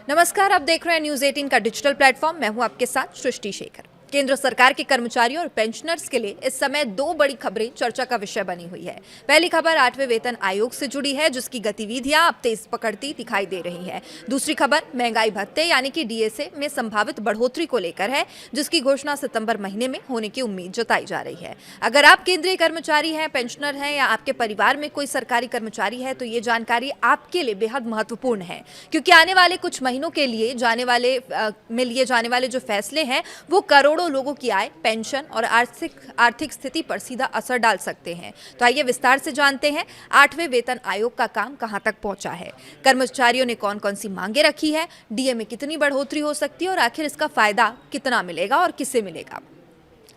नमस्कार, आप देख रहे हैं न्यूज 18 का डिजिटल प्लेटफॉर्म। मैं हूं आपके साथ सृष्टि शेखर। केंद्र सरकार के कर्मचारियों और पेंशनर्स के लिए इस समय दो बड़ी खबरें चर्चा का विषय बनी हुई है। पहली खबर 8वें वेतन आयोग से जुड़ी है, जिसकी गतिविधियां अब तेज पकड़ती दिखाई दे रही है। दूसरी खबर महंगाई भत्ते यानी कि डीएसए में संभावित बढ़ोतरी को लेकर है, जिसकी घोषणा सितंबर महीने में होने की उम्मीद जताई जा रही है। अगर आप केंद्रीय कर्मचारी हैं, पेंशनर हैं या आपके परिवार में कोई सरकारी कर्मचारी है, तो ये जानकारी आपके लिए बेहद महत्वपूर्ण है, क्योंकि आने वाले कुछ महीनों के लिए लिए जाने वाले जो फैसले हैं वो करोड़ों लोगों की आय, पेंशन और आर्थिक स्थिति पर सीधा असर डाल सकते हैं। तो आइए विस्तार से जानते हैं 8वें वेतन आयोग का काम कहां तक पहुंचा है, कर्मचारियों ने कौन कौन सी मांगे रखी है, डीए में कितनी बढ़ोतरी हो सकती है और आखिर इसका फायदा कितना मिलेगा और किसे मिलेगा।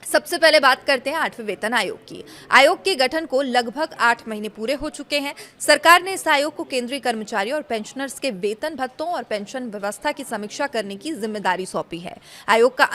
सबसे पहले बात करते हैं 8वें वेतन आयोग की। आयोग के गठन को लगभग 8 महीने पूरे हो चुके हैं। सरकार ने इस आयोग को केंद्रीय कर्मचारियों और पेंशनर्स के वेतन भत्तों और पेंशन व्यवस्था की समीक्षा करने की जिम्मेदारी सौंपी है। आयोग का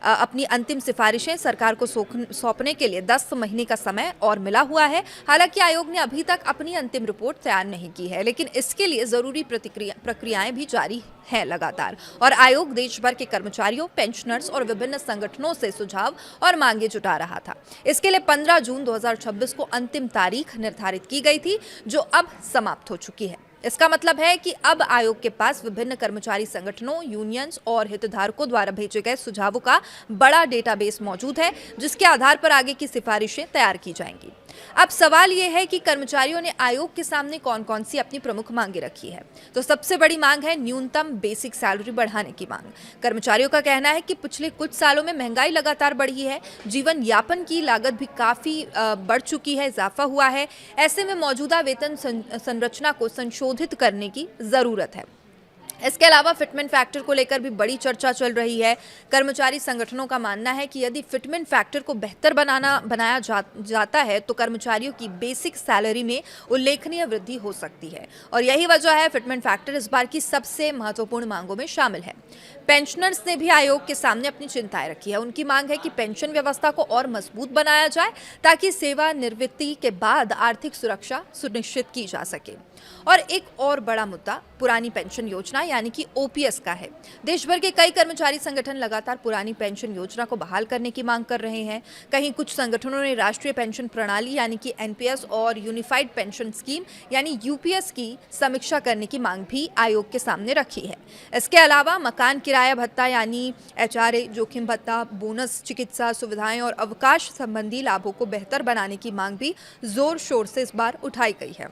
अपनी अंतिम सिफारिशें सरकार को सौंपने के लिए 10 महीने का समय और मिला हुआ है। हालांकि आयोग ने अभी तक अपनी अंतिम रिपोर्ट तैयार नहीं की है, लेकिन इसके लिए जरूरी प्रक्रियाएं भी जारी है लगातार। और आयोग देश भर के कर्मचारियों, पेंशनर्स और विभिन्न संगठनों से सुझाव और मांगे जुटा रहा था। इसके लिए 15 जून 2026 को अंतिम तारीख निर्धारित की गई थी, जो अब समाप्त हो चुकी है। इसका मतलब है कि अब आयोग के पास विभिन्न कर्मचारी संगठनों, यूनियंस और हितधारकों द्वारा भेजे गए सुझावों का बड़ा डेटाबेस मौजूद है, जिसके आधार पर आगे की सिफारिशें तैयार की जाएंगी। अब सवाल यह है कि कर्मचारियों ने आयोग के सामने कौन कौन सी अपनी प्रमुख मांगे रखी है। तो सबसे बड़ी मांग है न्यूनतम बेसिक सैलरी बढ़ाने की मांग। कर्मचारियों का कहना है कि पिछले कुछ सालों में महंगाई लगातार बढ़ी है, जीवन यापन की लागत भी काफी बढ़ चुकी है, इजाफा हुआ है। ऐसे में मौजूदा वेतन संरचना को संशोधित करने की जरूरत है। इसके अलावा फिटमेंट फैक्टर को लेकर भी बड़ी चर्चा चल रही है। कर्मचारी संगठनों का मानना है कि यदि फिटमेंट फैक्टर को बेहतर बनाया जाता है तो कर्मचारियों की बेसिक सैलरी में उल्लेखनीय वृद्धि हो सकती है, और यही वजह है फिटमेंट फैक्टर इस बार की सबसे महत्वपूर्ण मांगों में शामिल है। पेंशनर्स ने भी आयोग के सामने अपनी चिंताएं रखी है। उनकी मांग है कि पेंशन व्यवस्था को और मजबूत बनाया जाए, ताकि सेवानिवृत्ति के बाद आर्थिक सुरक्षा सुनिश्चित की जा सके। और एक और बड़ा मुद्दा पुरानी पेंशन योजना यानी कि ओपीएस का है। देश भर के कई कर्मचारी संगठन लगातार पुरानी पेंशन योजना को बहाल करने की मांग कर रहे हैं। कहीं कुछ संगठनों ने राष्ट्रीय पेंशन प्रणाली यानी कि एनपीएस और यूनिफाइड पेंशन स्कीम यानी यूपीएस की समीक्षा करने की मांग भी आयोग के सामने रखी है। इसके अलावा मकान किराया भत्ता यानी एचआरए, जोखिम भत्ता, बोनस, चिकित्सा सुविधाएं और अवकाश संबंधी लाभों को बेहतर बनाने की मांग भी जोर शोर से इस बार उठाई गई है।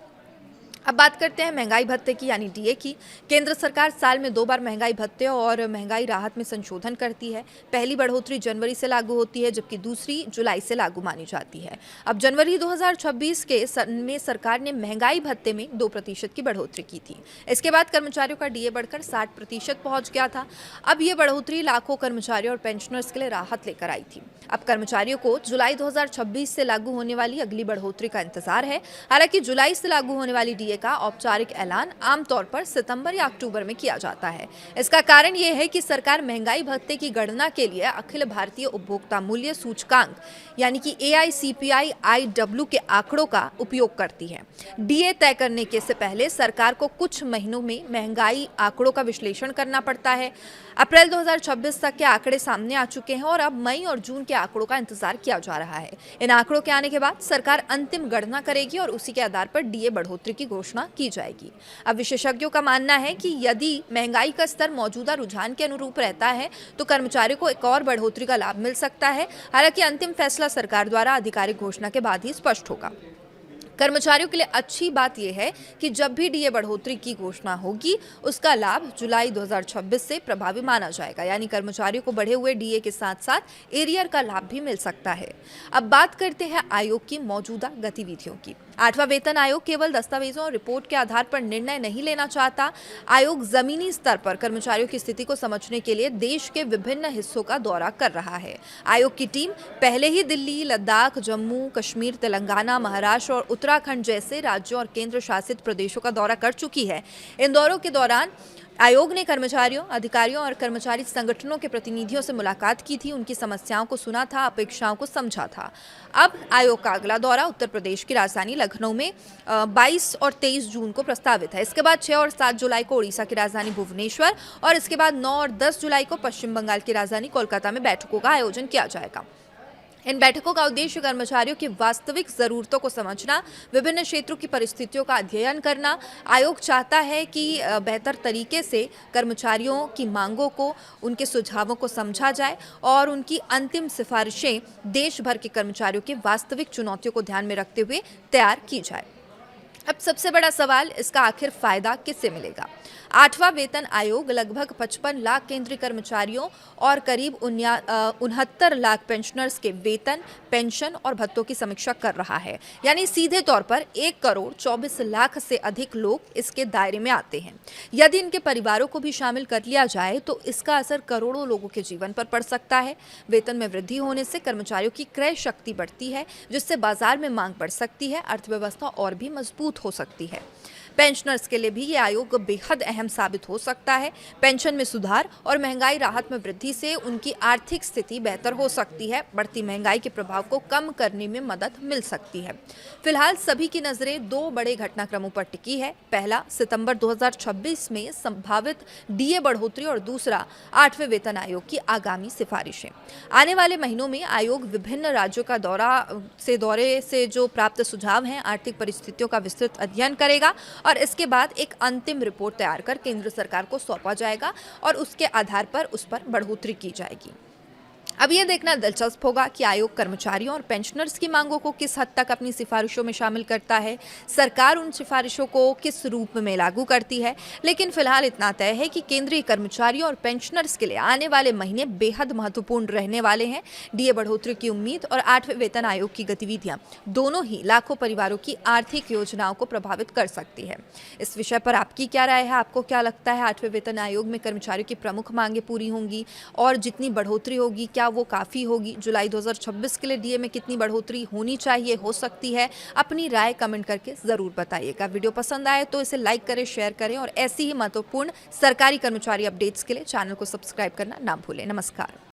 अब बात करते हैं महंगाई भत्ते की यानी डीए की। केंद्र सरकार साल में 2 बार महंगाई भत्ते और महंगाई राहत में संशोधन करती है। पहली बढ़ोतरी जनवरी से लागू होती है, जबकि दूसरी जुलाई से लागू मानी जाती है। अब जनवरी 2026 में सरकार ने महंगाई भत्ते में 2% की बढ़ोतरी की थी। इसके बाद कर्मचारियों का डीए बढ़कर 60% पहुंच गया था। अब ये बढ़ोतरी लाखों कर्मचारियों और पेंशनर्स के लिए राहत लेकर आई थी। अब कर्मचारियों को जुलाई 2026 से लागू होने वाली अगली बढ़ोतरी का इंतजार है। हालांकि जुलाई से लागू होने वाली डीए का औपचारिक ऐलान आमतौर पर सितंबर या अक्टूबर में किया जाता है। इसका कारण यह है कि सरकार महंगाई भत्ते की गणना के लिए अखिल भारतीय उपभोक्ता मूल्य सूचकांक यानी कि AICPI-IW के आंकड़ों का उपयोग करती है। डीए तय करने के से पहले सरकार को कुछ महीनों में महंगाई आंकड़ों का विश्लेषण करना पड़ता है। अप्रैल 2026 तक के आंकड़े सामने आ चुके हैं और अब मई और जून के आंकड़ों का इंतजार किया जा रहा है। इन आंकड़ों के आने के बाद सरकार अंतिम गणना करेगी और उसी के आधार पर डीए बढ़ोतरी की घोषणा की जाएगी। अब विशेषज्ञों का मानना है कि यदि महंगाई का स्तर मौजूदा रुझान के अनुरूप रहता है तो कर्मचारियों को एक और बढ़ोतरी का लाभ मिल सकता है। हालांकि अंतिम फैसला सरकार द्वारा आधिकारिक घोषणा के बाद ही स्पष्ट होगा। कर्मचारियों के लिए अच्छी बात यह है कि जब भी डीए बढ़ोतरी की घोषणा होगी, उसका लाभ जुलाई 2026 से प्रभावी माना जाएगा, यानी कर्मचारियों को बढ़े हुए डीए के साथ साथ एरियर का लाभ भी मिल सकता है। अब बात करते हैं आयोग की मौजूदा गतिविधियों की। 8वां वेतन आयोग केवल दस्तावेजों और रिपोर्ट के आधार पर निर्णय नहीं लेना चाहता। आयोग जमीनी स्तर पर कर्मचारियों की स्थिति को समझने के लिए देश के विभिन्न हिस्सों का दौरा कर रहा है। आयोग की टीम पहले ही दिल्ली, लद्दाख, जम्मू कश्मीर, तेलंगाना, महाराष्ट्र और उत्तराखंड जैसे राज्यों और केंद्र शासित प्रदेशों का दौरा कर चुकी है। इन दौरों के दौरान आयोग ने कर्मचारियों, अधिकारियों और कर्मचारी संगठनों के प्रतिनिधियों से मुलाकात की थी, उनकी समस्याओं को सुना था, अपेक्षाओं को समझा था। अब आयोग का अगला दौरा उत्तर प्रदेश की राजधानी लखनऊ में 22 और 23 जून को प्रस्तावित है। इसके बाद 6 और 7 जुलाई को उड़ीसा की राजधानी भुवनेश्वर और इसके बाद 9 और 10 जुलाई को पश्चिम बंगाल की राजधानी कोलकाता में बैठकों का आयोजन किया जाएगा। इन बैठकों का उद्देश्य कर्मचारियों की वास्तविक जरूरतों को समझना, विभिन्न क्षेत्रों की परिस्थितियों का अध्ययन करना। आयोग चाहता है कि बेहतर तरीके से कर्मचारियों की मांगों को, उनके सुझावों को समझा जाए और उनकी अंतिम सिफारिशें देश भर के कर्मचारियों की वास्तविक चुनौतियों को ध्यान में रखते हुए तैयार की जाए। अब सबसे बड़ा सवाल, इसका आखिर फायदा किससे मिलेगा? 8वां वेतन आयोग लगभग 55 लाख केंद्रीय कर्मचारियों और करीब 69 लाख पेंशनर्स के वेतन, पेंशन और भत्तों की समीक्षा कर रहा है। यानी सीधे तौर पर 1 करोड़ 24 लाख से अधिक लोग इसके दायरे में आते हैं। यदि इनके परिवारों को भी शामिल कर लिया जाए तो इसका असर करोड़ों लोगों के जीवन पर पड़ सकता है। वेतन में वृद्धि होने से कर्मचारियों की क्रय शक्ति बढ़ती है, जिससे बाजार में मांग बढ़ सकती है, अर्थव्यवस्था और भी मजबूत हो सकती है। पेंशनर्स के लिए भी ये आयोग बेहद अहम साबित हो सकता है। पेंशन में सुधार और महंगाई राहत में वृद्धि से उनकी आर्थिक स्थिति बेहतर हो सकती है। बढ़ती महंगाई के प्रभाव को कम करने में मदद मिल सकती है। फिलहाल सभी की नजरें 2 बड़े घटनाक्रमों पर टिकी है। पहला, सितंबर 2026 में संभावित डीए बढ़ोतरी और दूसरा, 8वें वेतन आयोग की आगामी सिफारिशें। आने वाले महीनों में आयोग विभिन्न राज्यों का दौरे से जो प्राप्त सुझाव हैं, आर्थिक परिस्थितियों का विस्तृत अध्ययन करेगा और इसके बाद एक अंतिम रिपोर्ट तैयार कर केंद्र सरकार को सौंपा जाएगा और उसके आधार पर उस पर बढ़ोतरी की जाएगी। अब यह देखना दिलचस्प होगा कि आयोग कर्मचारियों और पेंशनर्स की मांगों को किस हद तक अपनी सिफारिशों में शामिल करता है, सरकार उन सिफारिशों को किस रूप में लागू करती है। लेकिन फिलहाल इतना तय है कि केंद्रीय कर्मचारियों और पेंशनर्स के लिए आने वाले महीने बेहद महत्वपूर्ण रहने वाले हैं। डीए बढ़ोतरी की उम्मीद और 8वें वेतन आयोग की गतिविधियां दोनों ही लाखों परिवारों की आर्थिक योजनाओं को प्रभावित कर सकती है। इस विषय पर आपकी क्या राय है? आपको क्या लगता है 8वें वेतन आयोग में कर्मचारियों की प्रमुख मांगें पूरी होंगी और जितनी बढ़ोतरी होगी क्या वो काफ़ी होगी? जुलाई 2026 के लिए डीए में कितनी बढ़ोतरी होनी चाहिए, हो सकती है? अपनी राय कमेंट करके ज़रूर बताइएगा। वीडियो पसंद आए तो इसे लाइक करें, शेयर करें और ऐसी ही महत्वपूर्ण सरकारी कर्मचारी अपडेट्स के लिए चैनल को सब्सक्राइब करना ना भूलें। नमस्कार।